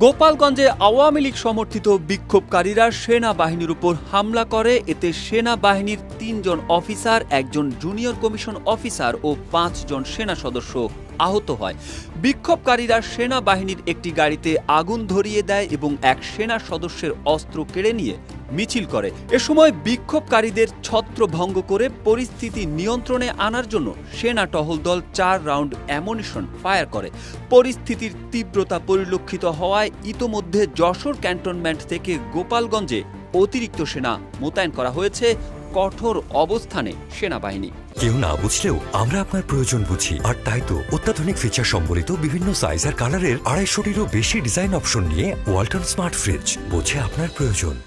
গোপালগঞ্জে আওয়ামী লীগ সমর্থিত বিক্ষোভকারীরা সেনাবাহিনীর উপর হামলা করে। এতে সেনাবাহিনীর ৩ জন অফিসার, একজন জুনিয়র কমিশন অফিসার ও ৫ জন সেনা সদস্য আহত হয়। বিক্ষোভকারীরা সেনাবাহিনীর একটি গাড়িতে আগুন ধরিয়ে দেয় এবং এক সেনা সদস্যের অস্ত্র কেড়ে নিয়ে মিছিল করে। এ সময় বিক্ষোভকারীদের ছত্রভঙ্গ করে পরিস্থিতি নিয়ন্ত্রণে আনার জন্য সেনা টহল দল ৪ রাউন্ড অ্যামুনিশন ফায়ার করে। পরিস্থিতির তীব্রতা পরিলক্ষিত হওয়ায় ইতোমধ্যে যশোর ক্যান্টনমেন্ট থেকে গোপালগঞ্জে অতিরিক্ত সেনা মোতায়েন করা হয়েছে। কঠোর অবস্থানে সেনাবাহিনী। কেউ না বুঝলেও আমরা আপনার প্রয়োজন বুঝি, আর তাই তো অত্যাধুনিক ফিচার সম্বলিত বিভিন্ন সাইজ আর কালারের ২৫০টিরও বেশি ডিজাইন অপশন নিয়ে ওয়ালটন স্মার্ট ফ্রিজ বোঝে আপনার প্রয়োজন।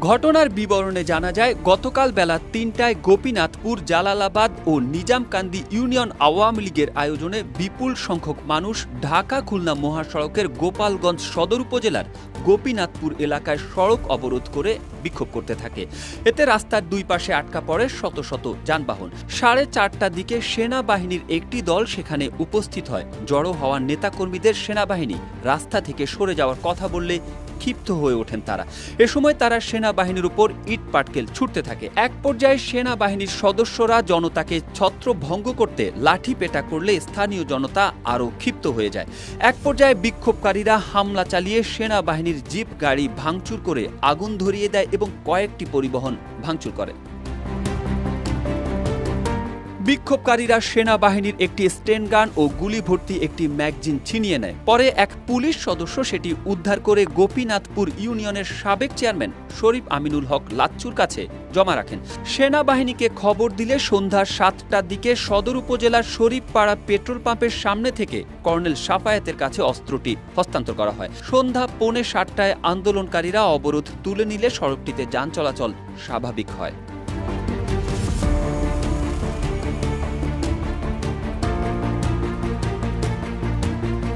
ঘটনার বিবরণে জানা যায়, গতকাল বেলা ৩টায় গোপীনাথপুর, জালালাবাদ ও নিজামকান্দি ইউনিয়ন আওয়ামী লীগের আয়োজনে বিপুল সংখ্যক মানুষ ঢাকা খুলনা মহাসড়কের গোপালগঞ্জ সদর উপজেলার গোপীনাথপুর এলাকায় সড়ক অবরোধ করে বিক্ষোভ করতে থাকে। এতে রাস্তার দুই পাশে আটকা পড়ে শত শত যানবাহন। 4:30টার দিকে সেনাবাহিনীর একটি দল সেখানে উপস্থিত হয়। জড়ো হওয়া নেতাকর্মীদের সেনাবাহিনী রাস্তা থেকে সরে যাওয়ার কথা বললে ক্ষিপ্ত হয়ে ওঠেন তারা। এ সময় তারা সেনাবাহিনীর উপর ইট পাটকেল ছুটতে থাকে। এক পর্যায়ে সেনাবাহিনীর সদস্যরা জনতাকে ছত্রভঙ্গ করতে লাঠি পেটা করলে স্থানীয় জনতা আরও ক্ষিপ্ত হয়ে যায়। এক পর্যায়ে বিক্ষোভকারীরা হামলা চালিয়ে সেনাবাহিনীর জিপ গাড়ি ভাঙচুর করে আগুন ধরিয়ে দেয় এবং কয়েকটি পরিবহন ভাঙচুর করে। বিক্ষোভকারীরা সেনাবাহিনীর একটি স্টেন গান ও গুলি ভর্তি একটি ম্যাগজিন ছিনিয়ে নেয়। পরে এক পুলিশ সদস্য সেটি উদ্ধার করে গোপীনাথপুর ইউনিয়নের সাবেক চেয়ারম্যান শরীফ আমিনুল হক লাচ্চুর কাছে জমা রাখেন। সেনাবাহিনীকে খবর দিলে সন্ধ্যা ৭টার দিকে সদর উপজেলার শরীফপাড়া পেট্রোল পাম্পের সামনে থেকে কর্নেল সাফায়েতের কাছে অস্ত্রটি হস্তান্তর করা হয়। সন্ধ্যা 6:45টায় আন্দোলনকারীরা অবরোধ তুলে নিলে সড়কটিতে যান চলাচল স্বাভাবিক হয়।